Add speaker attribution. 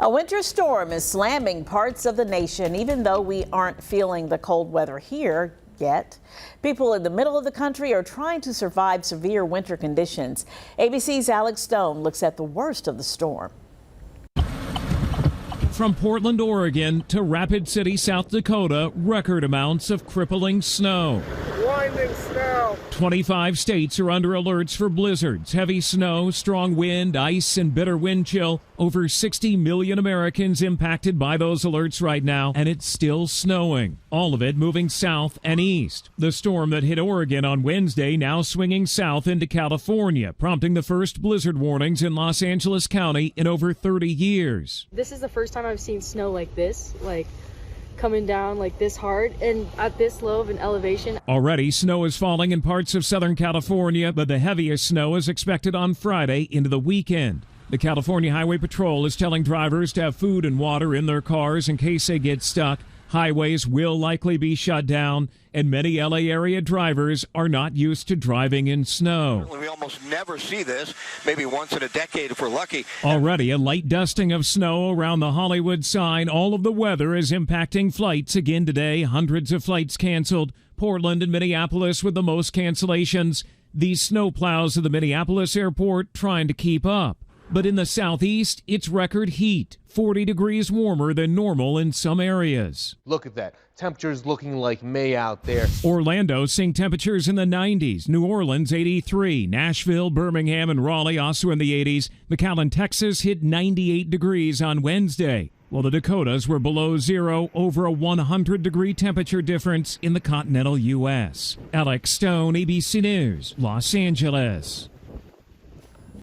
Speaker 1: A winter storm is slamming parts of the nation, even though we aren't feeling the cold weather here yet. People in the middle of the country are trying to survive severe winter conditions. ABC's Alex Stone looks at the worst of the storm.
Speaker 2: From Portland, Oregon to Rapid City, South Dakota, record amounts of crippling snow.
Speaker 3: Blinding snow.
Speaker 2: 25 states are under alerts for blizzards, heavy snow, strong wind, ice, and bitter wind chill. Over 60 million Americans impacted by those alerts right now, and it's still snowing. All of it moving south and east. The storm that hit Oregon on Wednesday now swinging south into California, prompting the first blizzard warnings in Los Angeles County in over 30 years.
Speaker 4: This is the first time I've seen snow like this, coming down like this hard and at this low of an elevation.
Speaker 2: Already, snow is falling in parts of Southern California, but the heaviest snow is expected on Friday into the weekend. The California Highway Patrol is telling drivers to have food and water in their cars in case they get stuck. Highways will likely be shut down, and many LA area drivers are not used to driving in snow.
Speaker 5: We almost never see this, maybe once in a decade if we're lucky.
Speaker 2: Already a light dusting of snow around the Hollywood sign. All of the weather is impacting flights again today. Hundreds of flights canceled. Portland and Minneapolis with the most cancellations. These snow plows at the Minneapolis airport trying to keep up. But in the southeast, it's record heat, 40 degrees warmer than normal in some areas.
Speaker 3: Look at that. Temperatures looking like May out there.
Speaker 2: Orlando seeing temperatures in the 90s. New Orleans, 83. Nashville, Birmingham, and Raleigh also in the 80s. McAllen, Texas hit 98 degrees on Wednesday. While the Dakotas were below zero, over a 100-degree temperature difference in the continental U.S. Alex Stone, ABC News, Los Angeles.